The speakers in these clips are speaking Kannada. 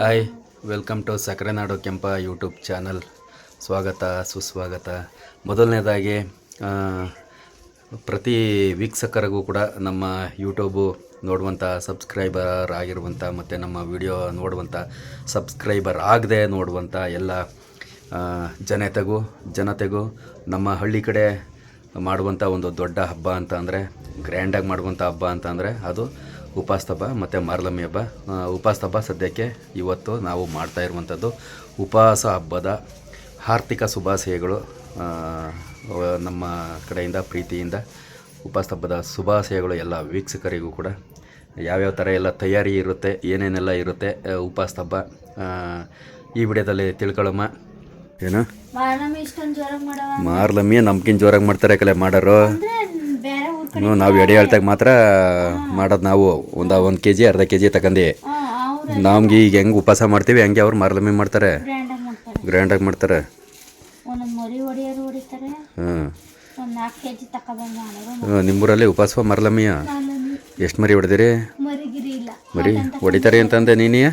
ಹಾಯ್, ವೆಲ್ಕಮ್ ಟು ಸಕ್ಕರೆ ನಾಡು ಕೆಂಪ ಯೂಟ್ಯೂಬ್ ಚಾನಲ್. ಸ್ವಾಗತ ಸುಸ್ವಾಗತ. ಮೊದಲನೇದಾಗಿ ಪ್ರತಿ ವೀಕ್ಷಕರಿಗೂ ಕೂಡ ನಮ್ಮ ಯೂಟ್ಯೂಬು ನೋಡುವಂಥ ಸಬ್ಸ್ಕ್ರೈಬರ್ ಆಗಿರುವಂಥ ಮತ್ತು ನಮ್ಮ ವಿಡಿಯೋ ನೋಡುವಂಥ ಸಬ್ಸ್ಕ್ರೈಬರ್ ಆಗದೆ ನೋಡುವಂಥ ಎಲ್ಲ ಜನತೆಗೂ ನಮ್ಮ ಹಳ್ಳಿ ಕಡೆ ಮಾಡುವಂಥ ಒಂದು ದೊಡ್ಡ ಹಬ್ಬ ಅಂತ ಅಂದರೆ, ಗ್ರ್ಯಾಂಡಾಗಿ ಮಾಡುವಂಥ ಹಬ್ಬ ಅಂತ ಅಂದರೆ ಅದು ಉಪವಾಸ ಹಬ್ಬ ಮತ್ತು ಮಾರ್ಲಮ್ಮಿ ಹಬ್ಬ. ಉಪವಾಸ ಹಬ್ಬ ಸದ್ಯಕ್ಕೆ ಇವತ್ತು ನಾವು ಮಾಡ್ತಾ ಇರುವಂಥದ್ದು. ಉಪವಾಸ ಹಬ್ಬದ ಆರ್ಥಿಕ ಶುಭಾಶಯಗಳು ನಮ್ಮ ಕಡೆಯಿಂದ ಪ್ರೀತಿಯಿಂದ. ಉಪವಾಸ ಹಬ್ಬದ ಶುಭಾಶಯಗಳು ಎಲ್ಲ ವೀಕ್ಷಕರಿಗೂ ಕೂಡ. ಯಾವ್ಯಾವ ಥರ ಎಲ್ಲ ತಯಾರಿ ಇರುತ್ತೆ, ಏನೇನೆಲ್ಲ ಇರುತ್ತೆ ಉಪವಾಸ ಹಬ್ಬ ಈ ವಿಡಿಯೋದಲ್ಲಿ ತಿಳ್ಕೊಳ್ಳಮ್ಮ. ಏನು ಮಾರ್ಲಮ್ಮಿ ನಮ್ಗಿಂತ ಜೋರಾಗಿ ಮಾಡ್ತಾರೆ ಕಲೆ ಮಾಡೋರು. ನಾವು ಎಡೆ ಹೇಳ್ತಾಗ ಮಾತ್ರ ಮಾಡೋದು. ನಾವು ಒಂದು KG ಅರ್ಧ KG ತಗೊಂಡು ನಮ್ಗೆ ಈಗ ಹೆಂಗೆ ಉಪವಾಸ ಮಾಡ್ತೀವಿ ಹಂಗೆ ಅವ್ರು ಮಾರ್ಲಮ್ಮಿ ಮಾಡ್ತಾರೆ, ಗ್ರ್ಯಾಂಡಾಗಿ ಮಾಡ್ತಾರೆ. ನಿಮ್ಮೂರಲ್ಲಿ ಉಪವಾಸ ಮಾರ್ಲಮ್ಮಿಯ ಎಷ್ಟು ಮರಿ ಹೊಡೆದಿರಿ? ಮರಿ ಹೊಡಿತಾರೆ ಅಂತಂದೆ ನೀನೇ?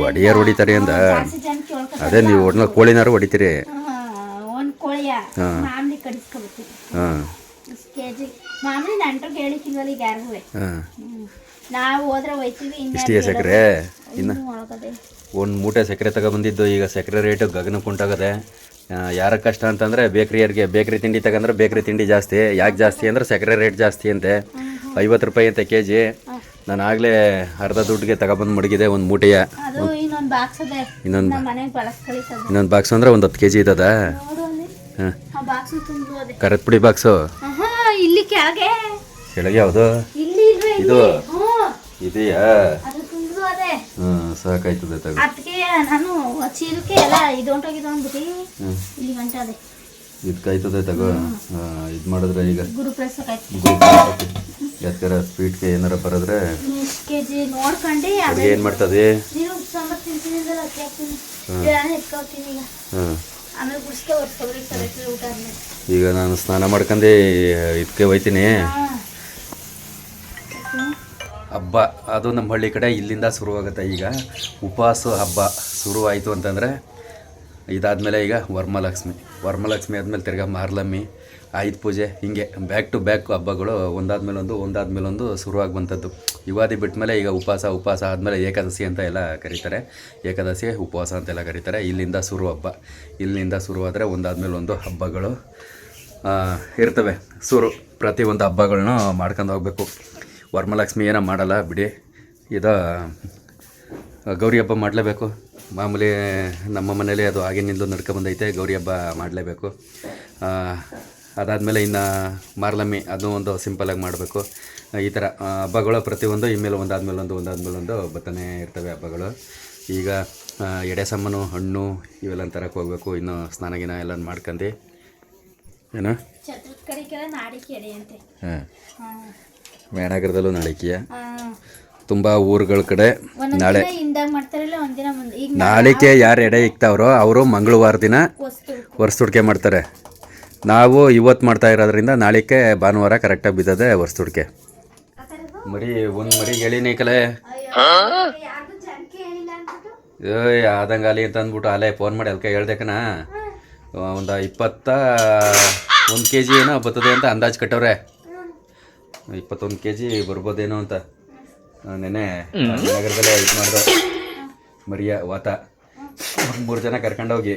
ಒಡೆಯರು ಹೊಡಿತಾರೆ ಅಂದ. ಅದೇ ನೀವು ಒಡ್ನ ಕೋಳಿನಾರು ಹೊಡಿತೀರಿ? ಹಾಂ ಇಷ್ಟೇ ಸಕ್ಕರೆ. ಇನ್ನು ಒಂದು ಮೂಟೆ ಸಕ್ಕರೆ ತಗೊಬಂದಿದ್ದು. ಈಗ ಸಕ್ಕರೆ ರೇಟು ಗಗನಕ್ಕೆ ಉಂಟಾಗದೆ. ಯಾರ ಕಷ್ಟ ಅಂತಂದರೆ ಬೇಕ್ರಿ ತಿಂಡಿ ತಗೊಂಡ್ರೆ ಬೇಕ್ರಿ ತಿಂಡಿ ಜಾಸ್ತಿ. ಯಾಕೆ ಜಾಸ್ತಿ ಅಂದರೆ ಸಕ್ಕರೆ ರೇಟ್ ಜಾಸ್ತಿ ಅಂತೆ. 50 ರೂಪಾಯಿ ಅಂತೆ KG. ನಾನು ಆಗಲೇ ಅರ್ಧ ದುಡ್ಡಿಗೆ ತಗೊಬಂದು ಮಡಗಿದೆ ಒಂದು ಮೂಟೆಯ. ಇನ್ನೊಂದು ಬಾಕ್ಸ್ ಅಂದರೆ ಒಂದು 10 KG ಇದ್ದದ. ಹಾಂ, ಕರೆತ್ ಪುಡಿ ಬಾಕ್ಸು ಇಲ್ಲಿ ಕೆಳಗೆ ಯಾವುದು ಇದು ಇದೆಯಾ? ಸಾಕಾಯ್ತದೆ ತಗೋ. ನಾನು ಚೀಲಕ್ಕೆ ಎಲ್ಲ ಇದೊಂಟೋಗಿದ್ದು ಅಂದ್ಬಿಟ್ಟು ಇಲ್ಲಿ ಗಂಟೆ ಅದೇ ಇದಕ್ಕಾಯ್ತದೆ ತಗೋ. ಇದು ಮಾಡಿದ್ರೆ ಈಗ ಯಾಕರ ಸ್ವೀಟ್ಗೆ ಏನಾರ ಬರೋದ್ರೆ KG ನೋಡ್ಕೊಂಡು ಏನು ಮಾಡ್ತದೆ? ಈಗ ನಾನು ಸ್ನಾನ ಮಾಡ್ಕೊಂಡು ಇದಕ್ಕೆ ಹೋಯ್ತೀನಿ. ಹಬ್ಬ ಅದು ನಮ್ಮ ಹಳ್ಳಿ ಕಡೆ ಇಲ್ಲಿಂದ ಶುರುವಾಗುತ್ತೆ. ಈಗ ಉಪವಾಸ ಹಬ್ಬ ಶುರುವಾಯಿತು ಅಂತಂದರೆ ಇದಾದಮೇಲೆ ಈಗ ವರಮಹಾಲಕ್ಷ್ಮಿ ಆದಮೇಲೆ ತಿರ್ಗಾ ಮಾರ್ಲಮ್ಮಿ, ಆಯುಧ ಪೂಜೆ, ಹಿಂಗೆ ಬ್ಯಾಕ್ ಟು ಬ್ಯಾಕ್ ಹಬ್ಬಗಳು ಒಂದಾದ್ಮೇಲೊಂದು ಶುರುವಾಗಿ ಬಂತದ್ದು. ಯುಗಾದಿ ಬಿಟ್ಟ ಮೇಲೆ ಈಗ ಉಪವಾಸ ಆದಮೇಲೆ ಏಕಾದಶಿ ಅಂತ ಎಲ್ಲ ಕರೀತಾರೆ. ಏಕಾದಶಿ ಉಪವಾಸ ಅಂತೆಲ್ಲ ಕರೀತಾರೆ. ಇಲ್ಲಿಂದ ಶುರುವಾದರೆ ಒಂದಾದ್ಮೇಲೊಂದು ಹಬ್ಬಗಳು ಇರ್ತವೆ. ಪ್ರತಿಯೊಂದು ಹಬ್ಬಗಳನ್ನೂ ಮಾಡ್ಕೊಂಡು ಹೋಗ್ಬೇಕು. ವರಮಹಾಲಕ್ಷ್ಮಿ ಏನೋ ಮಾಡಲ್ಲ ಬಿಡಿ. ಇದು ಗೌರಿ ಹಬ್ಬ ಮಾಡಲೇಬೇಕು. ಮಾಮೂಲಿ ನಮ್ಮ ಮನೇಲಿ ಅದು ಆಗಿನಿಂದ ನಡ್ಕೊಬಂದೈತೆ. ಗೌರಿ ಹಬ್ಬ ಮಾಡಲೇಬೇಕು. ಅದಾದಮೇಲೆ ಇನ್ನು ಮಾರ್ಲಮ್ಮಿ, ಅದು ಒಂದು ಸಿಂಪಲಾಗಿ ಮಾಡಬೇಕು. ಈ ಥರ ಹಬ್ಬಗಳು ಪ್ರತಿಯೊಂದು ಇನ್ಮೇಲೆ ಒಂದಾದ್ಮೇಲೊಂದು ಬರ್ತಾನೆ ಇರ್ತವೆ ಹಬ್ಬಗಳು. ಈಗ ಎಡೆ ಸಾಮಾನು, ಹಣ್ಣು ಇವೆಲ್ಲ ತರಕ್ಕೆ ಹೋಗ್ಬೇಕು. ಇನ್ನು ಸ್ನಾನಗಿನ ಎಲ್ಲ ಮಾಡ್ಕೊಂಡು ಏನು ಹಾಂ, ಮೇಣಾಗರದಲ್ಲೂ ನಾಳಿಕೆಯ ತುಂಬ ಊರುಗಳ ಕಡೆ ನಾಳಿಕೆ ಯಾರು ಎಡೆ ಇಕ್ತಾವ್ರೋ ಅವರು ಮಂಗಳವಾರ ದಿನ ವರ್ಷದುಡ್ಕೆ ಮಾಡ್ತಾರೆ. ನಾವು ಇವತ್ತು ಮಾಡ್ತಾ ಇರೋದ್ರಿಂದ ನಾಳಿಕೆ ಭಾನುವಾರ ಕರೆಕ್ಟಾಗಿ ಬಿದ್ದದೆ ವರ್ಷದುಡ್ಕೆ. ಮರಿ ಒಂದು ಮರಿಗೆ ಹೇಳಿನಿ ಕಲೆ ಆದಂಗಾಲಿ ಅಂತ ಅಂದ್ಬಿಟ್ಟು ಅಲ್ಲೇ ಫೋನ್ ಮಾಡಿ ಅಲ್ಕ ಹೇಳ್ದಕ್ಕನ ಒಂದು 21 KG ಏನೋ ಬರ್ತದೆ ಅಂತ ಅಂದಾಜು ಕಟ್ಟವ್ರೆ. 21 KG ಬರ್ಬೋದೇನೋ ಅಂತ ನೆನೆ ನಗರದಲ್ಲೇ ಇದು ಮಾಡ್ದು. ಮರಿಯ ವಾತ 3 ಜನ ಕರ್ಕೊಂಡೋಗಿ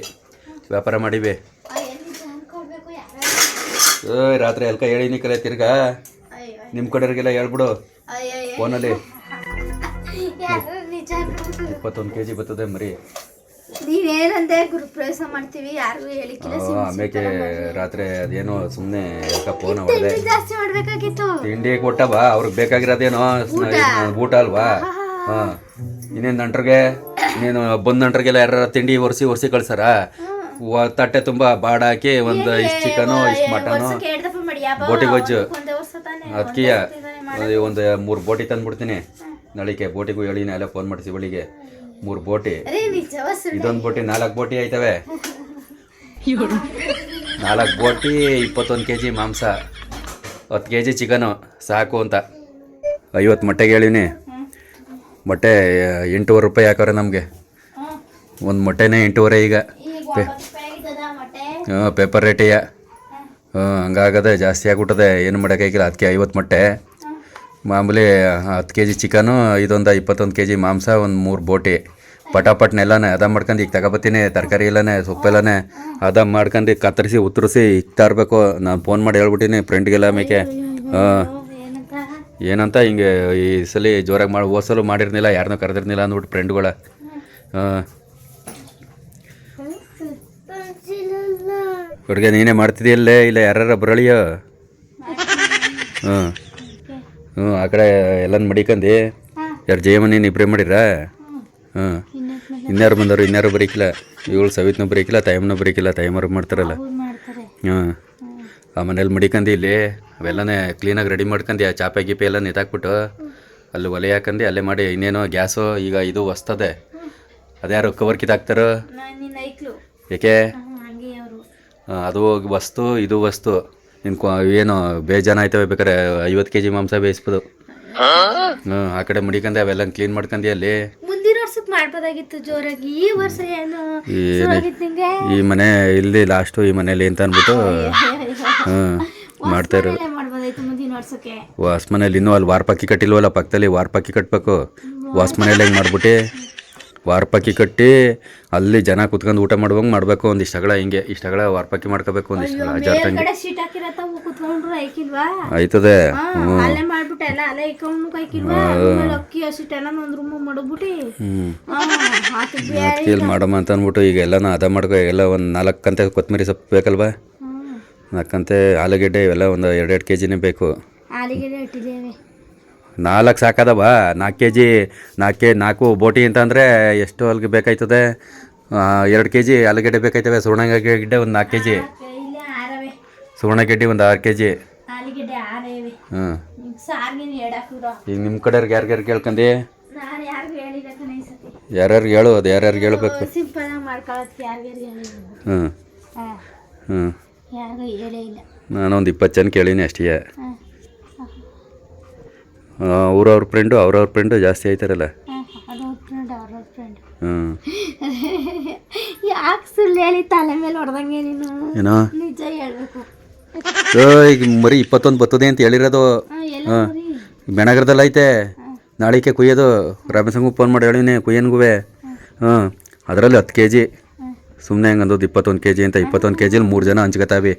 ವ್ಯಾಪಾರ ಮಾಡಿವೆ. ರಾತ್ರಿ ಅಲ್ಕ ಹೇಳಿನಿ ಕಲೆ ತಿರ್ಗಾ ನಿಮ್ಮ ಕಡೆಯವ್ರಿಗೆಲ್ಲ ಹೇಳ್ಬಿಡು ಫೋನಲ್ಲಿ. 21 KG ಬರ್ತದೆ ಮರಿ. ಆಮೇಲೆ ರಾತ್ರಿ ಅದೇನೋ ಸುಮ್ಮನೆ ಫೋನ್ ಹೊಡೆದೆ. ತಿಂಡಿ ಕೊಟ್ಟವ ಅವ್ರಿಗೆ ಬೇಕಾಗಿರೋದೇನೋ ಊಟ ಅಲ್ವಾ? ಹಾಂ, ಇನ್ನೇನು ನಂಟ್ರಿಗೆ ನೀನು ಬಂದು ನಂಟ್ರಿಗೆಲ್ಲ ಯಾರು ತಿಂಡಿ ಒರೆಸಿ ಕಳ್ಸಾರ? ತಟ್ಟೆ ತುಂಬ ಬಾಡ ಹಾಕಿ ಒಂದು ಇಷ್ಟು ಚಿಕನು, ಇಷ್ಟು ಮಟನು, ಬೋಟಿ ಗೊಜ್ಜು, ಅದಕ್ಕಿಯ ಒಂದು 3 ಬೋಟಿ ತಂದುಬಿಡ್ತೀನಿ. ನಾಳಿಕೆ ಬೋಟಿಗೂ ಹೇಳಿನ ಎಲ್ಲ ಫೋನ್ ಮಾಡಿಸಿ ಬಳಿಗೆ 3 ಬೋಟಿ. ಇದೊಂದು ಬೋಟಿ 4 ಬೋಟಿ ಆಯ್ತವೆ. 4 ಬೋಟಿ 21 KG ಮಾಂಸ, 10 KG ಚಿಕನು ಸಾಕು ಅಂತ. 50 ಮೊಟ್ಟೆಗೆ ಹೇಳಿನಿ. ಮೊಟ್ಟೆ 8.5 ರೂಪಾಯಿ ಹಾಕವ್ರೆ ನಮಗೆ. ಒಂದು ಮೊಟ್ಟೆನೇ 8.5 ಈಗ. ಪೇಪರ್ ರೇಟಿಯ ಹಂಗಾಗದೆ ಜಾಸ್ತಿ ಆಗ್ಬಿಟ್ಟದೆ, ಏನು ಮಾಡೋಕ್ಕಾಗಿಲ್ಲ. ಅದಕ್ಕೆ 50 ಮೊಟ್ಟೆ ಮಾಮೂಲಿ, 10 kg ಚಿಕನು, ಇದೊಂದು 21 kg ಮಾಂಸ, ಒಂದು 3 ಬೋಟಿ ಪಟಾಪಟ್ನೆಲ್ಲನೇ ಅದ ಮಾಡ್ಕೊಂಡು ಈಗ ತಗೊಬತ್ತೀನಿ. ತರಕಾರಿ ಎಲ್ಲನೇ ಸೊಪ್ಪೆಲ್ಲನೇ ಅದ ಮಾಡ್ಕೊಂಡು ಕತ್ತರಿಸಿ ಉತ್ತರಿಸಿ ಇಕ್ತಾ ಇರಬೇಕು. ನಾನು ಫೋನ್ ಮಾಡಿ ಹೇಳ್ಬಿಟ್ಟಿನಿ ಫ್ರೆಂಡ್ಗೆಲ್ಲ ಮೇಕೆ. ಏನಂತ ಹಿಂಗೆ ಈ ಸಲ ಜೋರಾಗಿ ಮಾಡಿ ಓಸಲು ಮಾಡಿರ್ನಿಲ್ಲ, ಯಾರನ್ನೂ ಕರೆದಿರ್ನಿಲ್ಲ ಅಂದ್ಬಿಟ್ಟು ಫ್ರೆಂಡ್ಗಳ. ಹುಡುಗ ನೀನೇ ಮಾಡ್ತಿದ್ದೀಯಲ್ಲೇ, ಇಲ್ಲ ಯಾರ ಬರಳಿಯೋ? ಆ ಕಡೆ ಎಲ್ಲನ ಮಡಿಕಂದು ಯಾರು ಜಯಮನಿ ಇಬ್ಬರೇ ಮಾಡಿರ? ಇನ್ಯಾರು ಬಂದವರು? ಇನ್ಯಾರು ಬರೀಕಿಲ್ಲ. ಇವಳು ಸವಿತ್ನೂ ಬರೀಕಿಲ್ಲ, ಟೈಮ್ನೂ ಬರೀಕಿಲ್ಲ. ಟೈಮವ್ರಿಗೆ ಮಾಡ್ತಾರಲ್ಲ. ಆ ಮನೇಲಿ ಮಡಿಕಂದು ಇಲ್ಲಿ ಅವೆಲ್ಲನೇ ಕ್ಲೀನಾಗಿ ರೆಡಿ ಮಾಡ್ಕೊಂಡು ಆ ಚಾಪೆ ಗೀಪೆ ಎಲ್ಲ ನಿಂತಾಕ್ಬಿಟ್ಟು ಅಲ್ಲಿ ಒಲೆ ಹಾಕಂದು ಅಲ್ಲೇ ಮಾಡಿ. ಇನ್ನೇನೋ ಗ್ಯಾಸು ಈಗ ಇದು ಹೊಸ್ತದೆ, ಅದ್ಯಾರು ಕವರ್ ಕಿತ್ತಾಕ್ತಾರೋ? ಏಕೆ ಅದು ವಸ್ತು ಇದು ವಸ್ತು ಏನು ಬೇಜಾನ ಆಯ್ತವೆ. ಬೇಕಾರೆ 50 kg ಮಾಂಸ ಬೇಯಿಸ್ಬೋದು. ಆ ಕಡೆ ಮಡಿಕಂದೆ ಅವೆಲ್ಲ ಕ್ಲೀನ್ ಮಾಡ್ಕಂದು ಅಲ್ಲಿ. ಮುಂದಿನ ವರ್ಷಕ್ಕೆ ಮಾಡ್ಬೋದಾಗಿತ್ತು ಜೋರಾಗಿ, ಈ ವರ್ಷ ಏನು ಈ ಮನೆ ಇಲ್ಲಿ ಲಾಸ್ಟು ಈ ಮನೇಲಿ ಅಂತ ಅಂದ್ಬಿಟ್ಟು ಮಾಡ್ತಾ ಇರೋದು. ವಾಸ್ ಮನೇಲಿ ಇನ್ನೂ ಅಲ್ಲಿ ವಾರಪಕ್ಕಿ ಕಟ್ಟಿಲ್ವಲ್ಲ, ಪಕ್ಕದಲ್ಲಿ ವಾರಪಕ್ಕಿ ಕಟ್ಟಬೇಕು. ವಾಸ್ ಮನೇಲಿ ಹೆಂಗೆ ಮಾಡ್ಬಿಟ್ಟು ವಾರಪಕ್ಕಿ ಕಟ್ಟಿ ಅಲ್ಲಿ ಜನ ಕುತ್ಕೊಂಡು ಊಟ ಮಾಡುವಂಗೆ ಮಾಡಬೇಕು. ಒಂದಿಷ್ಟು ಅಗಳ ಹಿಂಗೆ ಇಷ್ಟಗಳ ವಾರಪಕ್ಕಿ ಮಾಡ್ಕೋಬೇಕು. ಒಂದಿಷ್ಟು ಅಜಾರ್ತಂಗೆ ಆಯ್ತದೆ. ಇಲ್ಲಿ ಮಾಡಮ್ಮ ಅಂತ ಅಂದ್ಬಿಟ್ಟು ಈಗ ಎಲ್ಲನೂ ಅದ ಮಾಡ್ಕೊ. ಎಲ್ಲ ಒಂದು 4 ಕಂತೆ ಕೊತ್ತಂಬರಿ ಸೊಪ್ಪು ಬೇಕಲ್ವಾ? 4 ಕಂತೆ ಆಲೂಗೆಡ್ಡೆ ಇವೆಲ್ಲ ಒಂದು 2 kgನೇ ಬೇಕು. 4 ಸಾಕದವ. 4 kg 4 ಬೋಟಿ ಅಂತ ಅಂದರೆ ಎಷ್ಟು ಅಲ್ಲಿಗೆ ಬೇಕಾಯ್ತದೆ? 2 kg ಆಲೂಗೆಡ್ಡೆ ಬೇಕಾಯ್ತವೆ. ಸುವರ್ಣಗೆಡ್ಡೆ ಒಂದು 4 kg, ಸುವರ್ಣಗೆಡ್ಡೆ ಒಂದು 6 kg. ಹಾಂ, ಈಗ ನಿಮ್ಮ ಕಡೆಯವ್ರಿಗೆ ಯಾರ್ಯಾರು ಕೇಳ್ಕೊಂಡಿ? ಯಾರ್ಯಾರು ಹೇಳು, ಅದು ಯಾರ್ಯಾರು ಹೇಳ್ಬೇಕು? ಹ್ಞೂ ಹ್ಞೂ ನಾನೊಂದು 20 ಜನ ಕೇಳೀನಿ ಅಷ್ಟೇ. ಅವ್ರವ್ರ ಫ್ರೆಂಡು ಜಾಸ್ತಿ ಆಯ್ತಾರಲ್ಲ. ಯಾಕೆ ಸುಳ್ಳು ಹೇಳಿ ತಲೆ ಮೇಲೆ ಹೊಡೆದಂಗೆ ನೀನು? ಏನೋ ನಿಜ ಹೇಳ್ಬೇಕು. ಈಗ ಮರಿ 21 ಬರ್ತದೆ ಅಂತ ಹೇಳಿರೋದು. ಹಾಂ, ಬೆಣಗರದಲ್ಲಿ ಐತೆ. ನಾಳಿಕೆ ಕುಯ್ಯೋದು. ರಮೇಶಂಗೂ ಫೋನ್ ಮಾಡಿ ಹೇಳಿನಿ, ಕುಯ್ಯನ್ಗೂ. ಹಾಂ, ಅದರಲ್ಲಿ 10 kg. ಸುಮ್ಮನೆ ಹೆಂಗೆ ಅಂದೋದು 21 kg ಅಂತ. 21 kg 3 ಜನ ಹಂಚ್ಕೊತಾವೆ.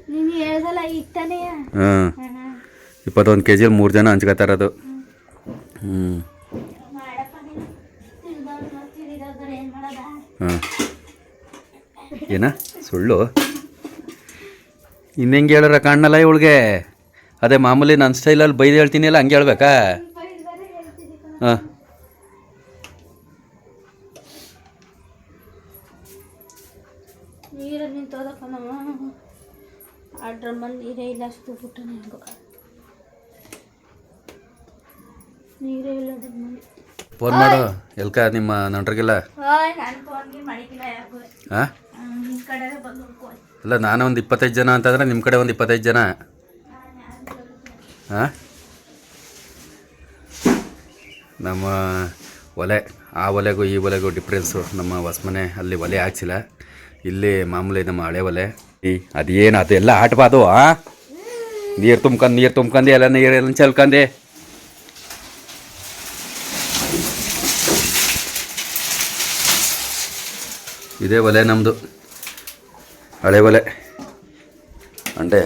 ಹಾಂ, 21 kg 3 ಜನ ಹಂಚ್ಕೊತಾ ಇರೋದು. ಹಾಂ, ಏನ ಸುಳ್ಳು? ಇನ್ನೆಂಗೆ ಹೇಳೋರ ಕಾಣಲ್ಲ ಇವಳಿಗೆ. ಅದೇ ಮಾಮೂಲಿ ನನ್ನ ಸ್ಟೈಲಲ್ಲಿ ಬೈದು ಹೇಳ್ತೀನಿ ಅಲ್ಲ, ಹಂಗೆ ಹೇಳ್ಬೇಕಾ? ಹಾಂ, ನೀರಲ್ಲಿ ನಿಂತೋದಕ್ಕನವ ಆ ಡ್ರಮ್ಮಲ್ಲಿ ನೀರೇ ಇಲ್ಲ, ಅಷ್ಟು ಬಿಟ್ಟು ನಿಂಗು ನೀರೇ ಇಲ್ಲ ಡ್ರಮ್ಮಲ್ಲಿ. ಫೋನ್ ಮಾಡು ಎಲ್ಕ ನಿಮ್ಮ ನಂಟ್ರಿಗೆಲ್ಲ. ಹಾಂ, ಅಲ್ಲ ನಾನು ಒಂದು 25 ಜನ ಅಂತಂದರೆ ನಿಮ್ಮ ಕಡೆ ಒಂದು 25 ಜನ. ಹಾಂ, ನಮ್ಮ ಒಲೆ, ಆ ಒಲೆಗೂ ಈ ಒಲೆಗೂ ಡಿಫ್ರೆನ್ಸು. ನಮ್ಮ ಹೊಸ್ಮನೆ ಅಲ್ಲಿ ಒಲೆ ಹಾಕ್ಸಿಲ್ಲ, ಇಲ್ಲಿ ಮಾಮೂಲಿ ನಮ್ಮ ಹಳೆ ಒಲೆ. ಅದೇನು ಅದೆಲ್ಲ ಆಟಬಾದು. ನೀರು ತುಂಬ್ಕೊಂಡು ಎಲ್ಲ ನೀರೆಲ್ಲ ಚೆಲ್ಕಂಡು ಇದೇ ಒಲೆ ನಮ್ಮದು, ಹಳೆ ಒಲೆ. ಅಂಡೆ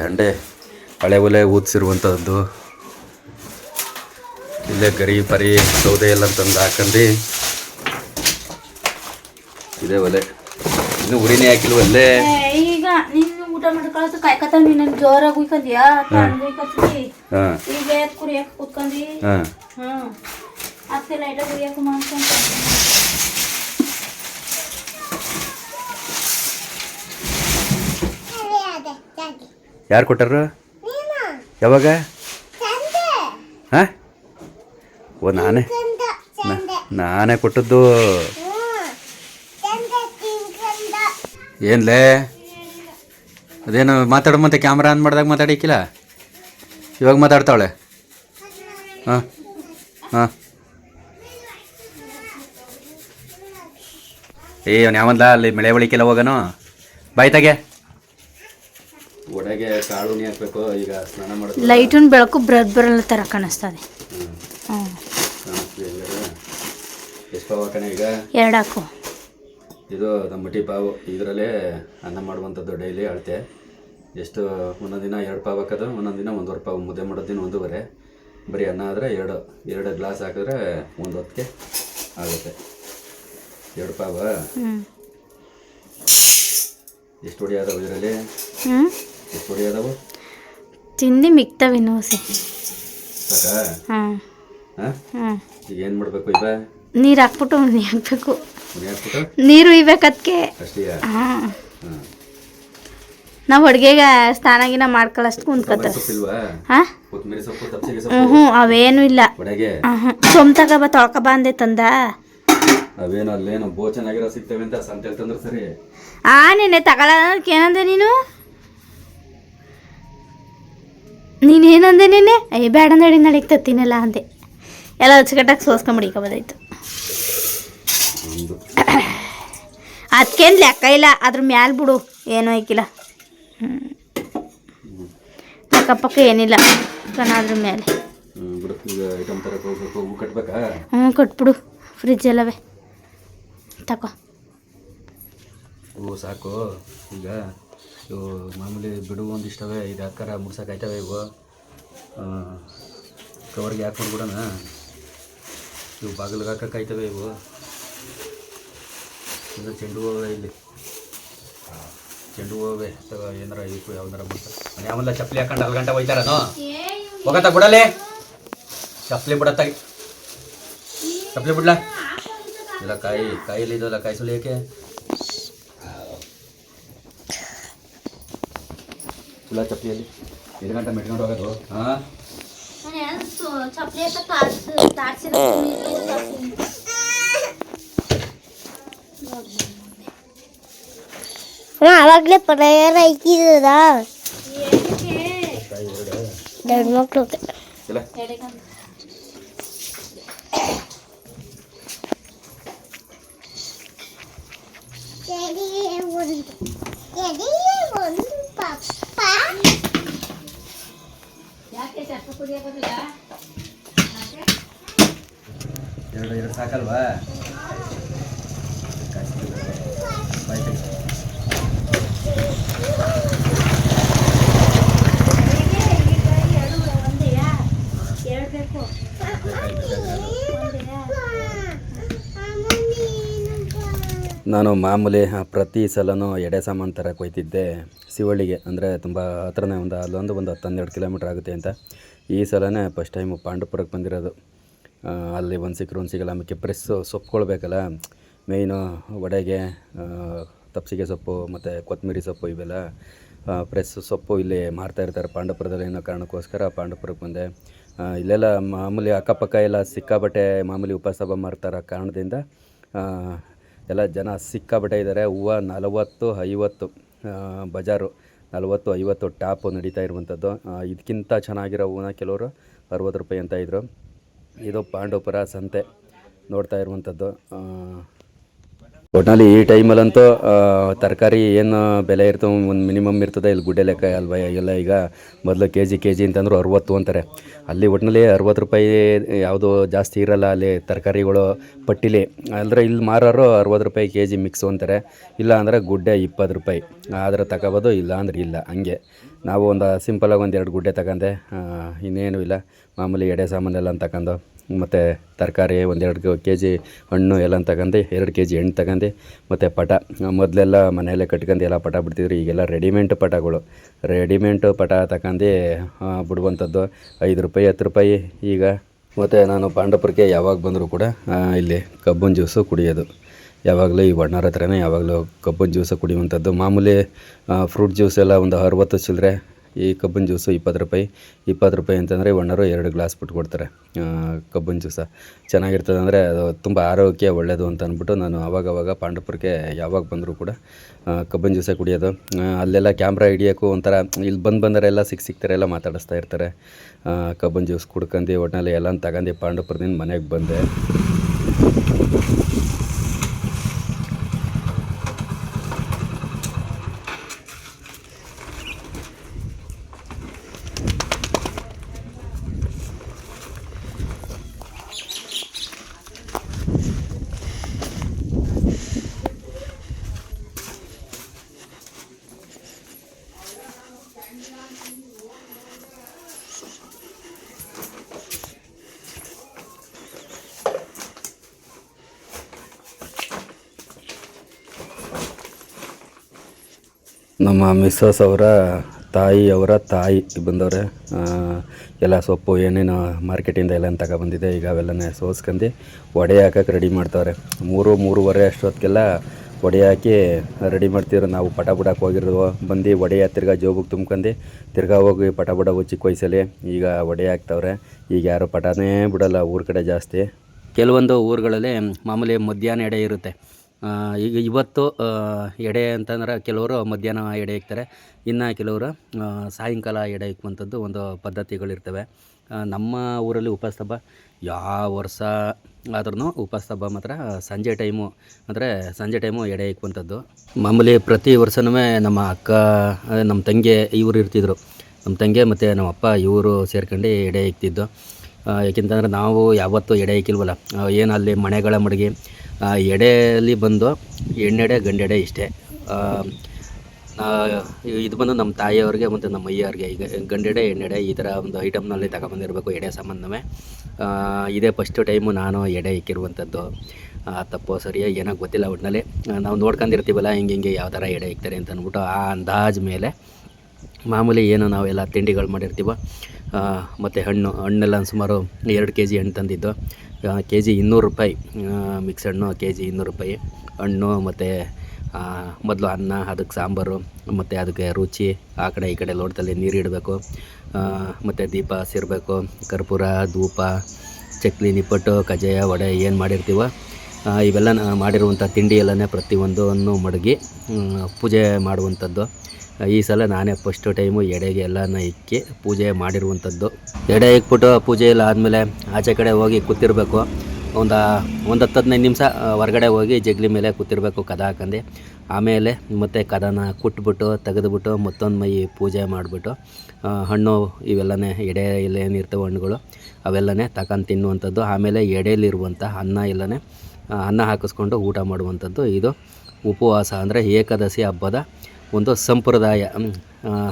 ಹಳೆ ಒಲೆ ಊದಿಸಿರುವಂಥದ್ದು. ಇಲ್ಲೇ ಗರಿ ಪರಿ ಸೌದೆ ಎಲ್ಲ ತಂದು ಹಾಕಂಡು ಇದೇ ಒಲೆ. ಇನ್ನು ಉರಿನೇ ಹಾಕಿಲ್ವಲ್ಲೇ. ಈಗ ನೀನು ಊಟ ಮಾಡ್ಕೊಳ್ಳೋದು ಕಾಯ್ಕತ್ತ ನೀನು ಜೋರಾಗಿ ಉಯ್ಕೊಂಡ್ಯಾ? ಹಾಂ, ಈಗ ಕುರಿಯಕ್ಕೆ ಕೂತ್ಕೊಂಡಿ. ಹಾಂ, ಹಾಂ, ಅದಕ್ಕೆ ಲೈಟಾಗಿ ಕುರಿಯಕ್ಕೆ ಮಾಡ್ಕೊಂಡು ಯಾರು ಕೊಟ್ಟಾರ? ಯಾವಾಗ? ಹಾಂ, ಓ ನಾನೇ ಕೊಟ್ಟದ್ದು. ಏನ್ಲೇ ಅದೇನು ಮಾತಾಡೋಮಂತೆ ಕ್ಯಾಮ್ರಾ ಆನ್ ಮಾಡಿದಾಗ ಮಾತಾಡಿಕ್ಕಿಲ್ಲ, ಇವಾಗ ಮಾತಾಡ್ತಾವಳೆ. ಹಾಂ ಹಾಂ ಅವ್ನು ಯಾವಂದ ಅಲ್ಲಿ ಮಳೆ ಬಳಿಕೆಲ್ಲ ಹೋಗೋನು ಬಾಯ್ತಾಗೆ ಒಡೆಗೆ ಕಾಳು ನೀ ಹಾಕ್ಬೇಕು ಈಗ ಸ್ನಾನ ಮಾಡೋದು ಲೈಟಿನ ಬೆಳಕು ಬರಲ್ಲ ಥರ ಕಾಣಿಸ್ತದೆ. ಹ್ಞೂ ಎಷ್ಟು ಪಾವ ಕಣೆ ಈಗ 2 ಹಾಕು. ಇದು ನಮ್ಮ ಮಟ್ಟಿ ಪಾವು ಇದರಲ್ಲೇ ಅನ್ನ ಮಾಡುವಂಥದ್ದು ಡೈಲಿ ಅಳತೆ ಎಷ್ಟು ಒಂದೊಂದು ದಿನ 2 ಪಾವು ಹಾಕೋದು ಒಂದೊಂದು ದಿನ 1.5 ಪಾವು ಮುದ್ದೆ ಮಾಡೋದು ದಿನ 1.5 ಬರೀ ಅನ್ನ ಆದರೆ 2 ಗ್ಲಾಸ್ ಹಾಕಿದ್ರೆ 1 ಹೊತ್ತಿಗೆ ಆಗುತ್ತೆ 2 ಪಾವ. ಎಷ್ಟು ಹೊಡಿ ಅದಾವು ಇದರಲ್ಲಿ ಎಷ್ಟು ಹೊಡಿ ಅದಾವು ತಿಂದು ಮಿಕ್ತವೆ ನೋಸಿ ಸಾಕಾ? ಹಾಂ ಈಗ ಏನು ಮಾಡಬೇಕು ಈಗ ನೀರು ಹಾಕ್ಬಿಟ್ಟು ಮನೆ ಹಾಕ್ಬೇಕು ಮನೆ ಹಾಕ್ಬಿಟ್ಟು ನೀರು ಉಯ್ಬೇಕು ಅದಕ್ಕೆ. ಅಷ್ಟೇ. ಹಾಂ ಹಾಂ ನಾವು ಅಡುಗೆಗೆ ಸ್ನಾನ ಮಾಡ್ಕೊಳ್ಳೋಷ್ಟು ಕುಂತ್ಕೊತಾರೆ. ಸೊಪ್ಪಿಲ್ವಾ? ಹಾಂ ಕೊತ್ತಂಬರಿ ಸೊಪ್ಪು ತಪ್ಸಿಗೆ ಹ್ಞೂ ಸೊಪ್ಪು ಅವೇನು ಇಲ್ಲ. ಒಡೆಗೆ ಸೊಮ್ ತಗೊಬ ತೊಳ್ಕೊಬ ಅಂದೆ ತಂದ. ಅವೇನು ಅಲ್ಲೇನು ಬೋ ಚೆನ್ನಾಗಿರೋ ಸಿಗ್ತವೆ ಅಂತ ಸಂತೆಲ್ ತಂದ್ರೆ ಸರಿ. ನೆನ್ನೆ ತಗೊಳ್ಳೋದಕ್ಕೆ ಏನಂದೆ ನೀನೇನಂದೆ ನೆನ್ನೆ? ಬೇಡ ನಡಿ ನಡಿಗೆ ತತ್ತೀನಲ್ಲ ಅಂದೆ. ಎಲ್ಲ ಅಚ್ಚುಕಟ್ಟಾಗಿ ಸೋಸ್ಕೊಂಬಿಡಿಕೋಬೋದಾಯ್ತು. ಅದಕ್ಕೇನು ಲೆಕ್ಕ ಇಲ್ಲ, ಅದ್ರ ಮ್ಯಾಲೆ ಬಿಡು ಏನೂ ಐಕಿಲ್ಲ. ಲೆಕ್ಕ ಪಕ್ಕ ಏನಿಲ್ಲ ಕಣ ಅದ್ರ ಮೇಲೆ. ಕಟ್ಬಿಡು ಫ್ರಿಜ್ ಎಲ್ಲವೇ ತಗೋ. ಇವು ಸಾಕು ಈಗ ಇವು ಮಾಮೂಲಿ ಬಿಡು ಒಂದಿಷ್ಟವೆ ಇದು ಹಾಕಾರ ಮುಡ್ಸೋಕಾಯ್ತವೆ ಇವು ಕವರ್ಗೆ ಹಾಕ್ಕೊಂಡು ಬಿಡೋಣ. ಇವು ಬಾಗಿಲಿಗೆ ಹಾಕೋಕ್ಕಾಯ್ತವೆ ಇವು. ಇದು ಚೆಂಡು ಹೂವೇ ಇಲ್ಲಿ ಚೆಂಡು ಹೂವೇ ತಗೋ ಏನಾರ ಇವು ಯಾವ್ದಾರ ಮಾಡ್ತಾರೆ ಯಾವಲ್ಲ ಚಪ್ಪಲಿ ಹಾಕೊಂಡು 4 ಗಂಟೆ ಹೋಯ್ತಾರನೋ ಹೋಗತ್ತ ಬಿಡಲೇ ಚಪ್ಪಲಿ ಬಿಡತ್ತಾಗಿ ಚಪ್ಪಲಿ ಬಿಡ್ಲಾ ಇಲ್ಲ ಕಾಯಿಲಿ ಇದಲ್ಲ ಕಾಯಿ ಸುಲಿ ಯಾಕೆ ಇಲ್ಲ ಚಪ್ಪಲಿಯಲ್ಲಿ 2 ಗಂಟೆ ಮೆಟ್ಕೊಂಡು ಹೋಗೋದು. ಹಾಂ ಆವಾಗಲೇ ಪರಿಹಾರ ಐಕಿದ ದೊಡ್ಡ ಮಕ್ಳು ಇಲ್ಲ ಎರಡು ಸಾಕಲ್ವಾ? ನಾನು ಮಾಮೂಲಿ ಪ್ರತಿ ಸಲನೂ ಎಡೆ ಸಾಮಾನು ತರಕ್ಕೆ ಹೋಯ್ತಿದ್ದೆ ಶಿವಳ್ಳಿಗೆ, ಅಂದರೆ ತುಂಬ ಹತ್ರನೇ ಒಂದು 10-12 ಕಿಲೋಮೀಟ್ರ್ ಆಗುತ್ತೆ ಅಂತ. ಈ ಸಲನೇ ಫಸ್ಟ್ ಟೈಮು ಪಾಂಡವಪುರಕ್ಕೆ ಬಂದಿರೋದು. ಅಲ್ಲಿ ಒಂದು ಸಿಕ್ಕರು ಒಂದು ಸಿಗಲ್ಲ. ಆಮೇಲೆ ಪ್ರೆಸ್ಸು ಸೊಪ್ಪುಕೊಳ್ಬೇಕಲ್ಲ, ಮೇಯ್ನು ವಡೆಗೆ ತಪ್ಸಿಗೆ ಸೊಪ್ಪು ಮತ್ತು ಕೊತ್ತಂಬರಿ ಸೊಪ್ಪು ಇವೆಲ್ಲ ಫ್ರೆಶ್ ಸೊಪ್ಪು ಇಲ್ಲಿ ಮಾರ್ತಾಯಿರ್ತಾರೆ ಪಾಂಡವಪುರದಲ್ಲಿ. ಏನೋ ಕಾರಣಕ್ಕೋಸ್ಕರ ಪಾಂಡವಪುರಕ್ಕೆ ಬಂದೆ. ಇಲ್ಲೆಲ್ಲ ಮಾಮೂಲಿ ಅಕ್ಕಪಕ್ಕ ಎಲ್ಲ ಸಿಕ್ಕಾಬಟ್ಟೆ ಮಾಮೂಲಿ ಉಪವಾಸ ಮಾಡ್ತಾರ ಕಾರಣದಿಂದ ಎಲ್ಲ ಜನ ಸಿಕ್ಕಾಬಟ್ಟೆ ಇದ್ದಾರೆ. ಹೂವು 40-50 ಬಜಾರು 40-50 ಟಾಪು ನಡೀತಾ ಇರುವಂಥದ್ದು. ಇದಕ್ಕಿಂತ ಚೆನ್ನಾಗಿರೋ ಹೂವನ್ನ ಕೆಲವರು 60 ರೂಪಾಯಿ ಅಂತ ಇದ್ದರು. ಇದು ಪಾಂಡವಪುರ ಸಂತೆ ನೋಡ್ತಾ ಇರುವಂಥದ್ದು. ಒಟ್ಟಿನಲ್ಲಿ ಈ ಟೈಮಲ್ಲಂತೂ ತರಕಾರಿ ಏನು ಬೆಲೆ ಇರ್ತವೆ ಒಂದು ಮಿನಿಮಮ್ ಇರ್ತದೆ. ಇಲ್ಲಿ ಗುಡ್ಡೆ ಲೆಕ್ಕ ಅಲ್ವ ಎಲ್ಲ. ಈಗ ಮೊದಲು ಕೆ ಜಿ ಅಂತಂದ್ರು 60 ಅಂತಾರೆ. ಅಲ್ಲಿ ಒಟ್ಟಿನಲ್ಲಿ 60 ರೂಪಾಯಿ ಯಾವುದು ಜಾಸ್ತಿ ಇರೋಲ್ಲ ಅಲ್ಲಿ ತರಕಾರಿಗಳು ಪಟ್ಟಿಲಿ. ಅಂದರೆ ಇಲ್ಲಿ ಮಾರೋರು 60 ರೂಪಾಯಿ KG ಮಿಕ್ಸು ಅಂತಾರೆ. ಇಲ್ಲ ಅಂದರೆ ಗುಡ್ಡೆ 20 ರೂಪಾಯಿ ಆದರೆ ತಗೋಬೋದು, ಇಲ್ಲ ಅಂದ್ರೆ ಇಲ್ಲ. ಹಂಗೆ ನಾವು ಒಂದು ಸಿಂಪಲಾಗಿ 1-2 ಗುಡ್ಡೆ ತಗೊಂಡೆ, ಇನ್ನೇನು ಇಲ್ಲ. ಮಾಮೂಲಿ ಎಡೆ ಸಾಮಾನೆಲ್ಲ ತಗೊಂಡು ಮತ್ತು ತರಕಾರಿ 1-2 KG ಹಣ್ಣು ಎಲ್ಲ ತಗೊಂಡು 2 KG ಹಣ್ಣು ತಗೊಂಡು ಮತ್ತು ಪಟ ಮೊದಲೆಲ್ಲ ಮನೆಯಲ್ಲೇ ಕಟ್ಕೊಂಡು ಎಲ್ಲ ಪಟ ಬಿಡ್ತಿದ್ರು. ಈಗೆಲ್ಲ ರೆಡಿಮೇಂಟು ಪಟ ತಗೊಂಡು ಬಿಡುವಂಥದ್ದು 5 ರೂಪಾಯಿ 10 ರೂಪಾಯಿ ಈಗ. ಮತ್ತು ನಾನು ಪಾಂಡವಪುರಕ್ಕೆ ಯಾವಾಗ ಬಂದರೂ ಕೂಡ ಇಲ್ಲಿ ಕಬ್ಬಿನ ಜ್ಯೂಸು ಕುಡಿಯೋದು. ಯಾವಾಗಲೂ ಈ ಒಣ್ಣಾರ ಹತ್ರನೇ ಯಾವಾಗಲೂ ಕಬ್ಬಿನ ಜ್ಯೂಸು ಕುಡಿಯುವಂಥದ್ದು. ಮಾಮೂಲಿ ಫ್ರೂಟ್ ಜ್ಯೂಸ್ ಎಲ್ಲ ಒಂದು 60 ಚಿಲ್ಲರೆ, ಈ ಕಬ್ಬಿನ ಜ್ಯೂಸು 20 ರೂಪಾಯಿ. 20 ರೂಪಾಯಿ ಅಂತಂದರೆ ಒಣ್ಣರು 2 ಗ್ಲಾಸ್ ಬಿಟ್ಟು ಕೊಡ್ತಾರೆ ಕಬ್ಬಿನ ಜ್ಯೂಸ. ಚೆನ್ನಾಗಿರ್ತದೆ, ಅಂದರೆ ಅದು ತುಂಬ ಆರೋಗ್ಯಕ್ಕೆ ಒಳ್ಳೆಯದು ಅಂತ ಅಂದ್ಬಿಟ್ಟು ನಾನು ಆವಾಗವಾಗ ಪಾಂಡವಪುರಕ್ಕೆ ಯಾವಾಗ ಬಂದರೂ ಕೂಡ ಕಬ್ಬಿನ ಜ್ಯೂಸೇ ಕುಡಿಯೋದು. ಅಲ್ಲೆಲ್ಲ ಕ್ಯಾಮ್ರಾ ಹಿಡಿಯೋಕ್ಕೂ ಒಂಥರ, ಇಲ್ಲಿ ಬಂದರೆಲ್ಲ ಸಿಗ್ತಾರೆ, ಎಲ್ಲ ಮಾತಾಡಿಸ್ತಾ ಇರ್ತಾರೆ. ಕಬ್ಬಿನ ಜ್ಯೂಸ್ ಕುಡ್ಕೊಂಡು ಒಟ್ಟಿನಲ್ಲಿ ಎಲ್ಲ ತಗೊಂಡು ಪಾಂಡವಪುರದಿಂದ ಮನೆಗೆ ಬಂದೆ. ನಮ್ಮ ಮಿಸ್ಸಸ್ ಅವರ ತಾಯಿಯವರ ತಾಯಿ ಬಂದವ್ರೆ. ಎಲ್ಲ ಸೊಪ್ಪು ಏನೇನು ಮಾರ್ಕೆಟಿಂದ ಎಲ್ಲ ತಗೊಬಂದಿದೆ. ಈಗ ಅವೆಲ್ಲನೇ ಸೋಸ್ಕೊಂಡು ವಡೆ ಹಾಕಕ್ಕೆ ರೆಡಿ ಮಾಡ್ತಾವ್ರೆ. 3-3:30 ಅಷ್ಟೊತ್ತಿಗೆಲ್ಲ ವಡೆ ಹಾಕಿ ರೆಡಿ ಮಾಡ್ತಿದ್ರು. ನಾವು ಪಟ ಬಿಡಕ್ಕೆ ಹೋಗಿರೋ ಬಂದು ವಡೆ ತಿರ್ಗಾ ಜೋಬಿಗೆ ತುಂಬ್ಕೊಂಡು ತಿರ್ಗಾ ಹೋಗಿ ಪಟ ಚಿಕ್ಕ ವಯಸ್ಸಲ್ಲಿ. ಈಗ ವಡೆ ಹಾಕ್ತವ್ರೆ. ಈಗ ಯಾರು ಪಟನೇ ಬಿಡೋಲ್ಲ ಊರ ಕಡೆ ಜಾಸ್ತಿ. ಕೆಲವೊಂದು ಊರುಗಳಲ್ಲಿ ಮಾಮೂಲಿ ಮಧ್ಯಾಹ್ನ ಎಡೆ ಇರುತ್ತೆ. ಈಗ ಇವತ್ತು ಎಡೆ ಅಂತಂದ್ರೆ ಕೆಲವರು ಮಧ್ಯಾಹ್ನ ಎಡೆ ಇಕ್ತಾರೆ, ಇನ್ನು ಕೆಲವರು ಸಾಯಂಕಾಲ ಎಡೆ ಇಕ್ಕುವಂಥದ್ದು ಒಂದು ಪದ್ಧತಿಗಳಿರ್ತವೆ. ನಮ್ಮ ಊರಲ್ಲಿ ಉಪವಾಸ ಯಾವ ವರ್ಷ ಆದ್ರೂ ಉಪವಾಸ ಮಾತ್ರ ಸಂಜೆ ಟೈಮು ಎಡೆ ಇಕ್ಕುವಂಥದ್ದು ಮಾಮೂಲಿ. ಪ್ರತಿ ವರ್ಷವೂ ನಮ್ಮ ಅಕ್ಕ, ನಮ್ಮ ತಂಗಿ ಇವರು ಇರ್ತಿದ್ರು. ನಮ್ಮ ತಂಗಿ ಮತ್ತು ನಮ್ಮ ಅಪ್ಪ ಇವರು ಸೇರ್ಕೊಂಡು ಎಡೆ ಇಕ್ತಿದ್ದು. ಏಕೆಂತಂದ್ರೆ ನಾವು ಯಾವತ್ತೂ ಎಡೆ ಇಕ್ಕಿಲ್ವಲ್ಲ. ಏನು ಅಲ್ಲಿ ಮನೆಗಳ ಮಡಗಿ ಎಡೆಯಲ್ಲಿ ಬಂದು ಹೆಣ್ಣೆಡೆ ಗಂಡೆಡೆ ಇಷ್ಟೇ. ಇದು ಬಂದು ನಮ್ಮ ತಾಯಿಯವ್ರಿಗೆ ಮತ್ತು ನಮ್ಮ ಅಯ್ಯವ್ರಿಗೆ ಈಗ ಗಂಡೆಡೆ ಹೆಣ್ಣೆಡೆ ಈ ಥರ ಒಂದು ಐಟಮ್ನಲ್ಲಿ ತಗೊಬಂದಿರಬೇಕು ಎಡೆ ಸಂಬಂಧವೇ. ಇದೇ ಫಸ್ಟ್ ಟೈಮು ನಾನು ಎಡೆ ಇಕ್ಕಿರುವಂಥದ್ದು. ತಪ್ಪೋ ಸರಿಯೋ ಏನೋ ಗೊತ್ತಿಲ್ಲ. ಒಟ್ಟಿನಲ್ಲಿ ನಾವು ನೋಡ್ಕೊಂಡಿರ್ತೀವಲ್ಲ ಹಿಂಗೆ ಯಾವ ಥರ ಎಡೆ ಇಕ್ತಾರೆ ಅಂತ ಅಂದ್ಬಿಟ್ಟು ಆ ಅಂದಾಜು ಮೇಲೆ ಮಾಮೂಲಿ ಏನು ನಾವೆಲ್ಲ ತಿಂಡಿಗಳು ಮಾಡಿರ್ತೀವೋ. ಮತ್ತು ಹಣ್ಣೆಲ್ಲ ಸುಮಾರು 2 kg ಹಣ್ಣು ತಂದಿದ್ದು. kg 200 ರೂಪಾಯಿ. ಮಿಕ್ಸ್ ಹಣ್ಣು kg 200 ರೂಪಾಯಿ. ಹಣ್ಣು ಮತ್ತು ಮೊದಲು ಅನ್ನ, ಅದಕ್ಕೆ ಸಾಂಬಾರು, ಮತ್ತು ಅದಕ್ಕೆ ರುಚಿ, ಆ ಕಡೆ ಈ ಕಡೆ ಲೋಟದಲ್ಲಿ ನೀರು ಇಡಬೇಕು, ಮತ್ತು ದೀಪ ಹಸಿರಬೇಕು, ಕರ್ಪೂರ, ಧೂಪ, ಚಕ್ಲಿ, ನಿಪ್ಪಟ್ಟು, ಕಜ್ಜಾಯ, ವಡೆ ಏನು ಮಾಡಿರ್ತೀವೋ ಇವೆಲ್ಲ ಮಾಡಿರುವಂಥ ತಿಂಡಿ ಎಲ್ಲನೇ ಪ್ರತಿಯೊಂದನ್ನು ಮಡಗಿ ಪೂಜೆ ಮಾಡುವಂಥದ್ದು. ಈ ಸಲ ನಾನೇ ಫಸ್ಟ್ ಟೈಮು ಎಡೆಗೆ ಎಲ್ಲನ ಇಕ್ಕಿ ಪೂಜೆ ಮಾಡಿರುವಂಥದ್ದು. ಎಡೆ ಇಕ್ಬಿಟ್ಟು ಪೂಜೆ ಎಲ್ಲ ಆದಮೇಲೆ ಆಚೆ ಕಡೆ ಹೋಗಿ ಕೂತಿರ್ಬೇಕು. ಒಂದು 10-15 ನಿಮಿಷ ಹೊರಗಡೆ ಹೋಗಿ ಜಗ್ಲಿ ಮೇಲೆ ಕೂತಿರ್ಬೇಕು ಕದ ಹಾಕಂಡು. ಆಮೇಲೆ ಮತ್ತೆ ಕದನ ಕುಟ್ಬಿಟ್ಟು ತೆಗೆದುಬಿಟ್ಟು ಮತ್ತೊಂದು ಮೈ ಪೂಜೆ ಮಾಡಿಬಿಟ್ಟು ಹಣ್ಣು ಇವೆಲ್ಲನೇ ಎಡೆ ಏನಿರ್ತವೆ ಹಣ್ಣುಗಳು ಅವೆಲ್ಲನೇ ತಗೊಂಡು ತಿನ್ನುವಂಥದ್ದು. ಆಮೇಲೆ ಎಡೆಯಲ್ಲಿರುವಂಥ ಅನ್ನ ಹಾಕಿಸ್ಕೊಂಡು ಊಟ ಮಾಡುವಂಥದ್ದು. ಇದು ಉಪವಾಸ ಅಂದರೆ ಏಕಾದಶಿ ಹಬ್ಬದ ಒಂದು ಸಂಪ್ರದಾಯ.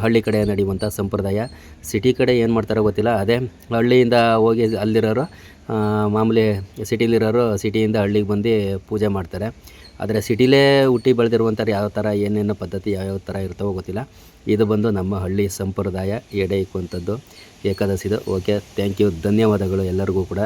ಹಳ್ಳಿ ಕಡೆ ನಡೆಯುವಂಥ ಸಂಪ್ರದಾಯ. ಸಿಟಿ ಕಡೆ ಏನು ಮಾಡ್ತಾರೋ ಗೊತ್ತಿಲ್ಲ. ಅದೇ ಹಳ್ಳಿಯಿಂದ ಹೋಗಿ ಅಲ್ಲಿರೋರು ಮಾಮೂಲಿ ಸಿಟಿಲಿರೋರು ಸಿಟಿಯಿಂದ ಹಳ್ಳಿಗೆ ಬಂದು ಪೂಜೆ ಮಾಡ್ತಾರೆ. ಆದರೆ ಸಿಟಿಲೇ ಹುಟ್ಟಿ ಬೆಳೆದಿರುವಂಥವ್ರು ಯಾವ ಥರ ಏನೇನು ಪದ್ಧತಿ ಯಾವ್ಯಾವ ಥರ ಇರ್ತಾವೋ ಗೊತ್ತಿಲ್ಲ. ಇದು ಬಂದು ನಮ್ಮ ಹಳ್ಳಿ ಸಂಪ್ರದಾಯ ಎಡೆ ಇಕ್ಕುವಂಥದ್ದು ಏಕಾದಶಿದು. ಓಕೆ, ಥ್ಯಾಂಕ್ ಯು, ಧನ್ಯವಾದಗಳು ಎಲ್ಲರಿಗೂ ಕೂಡ.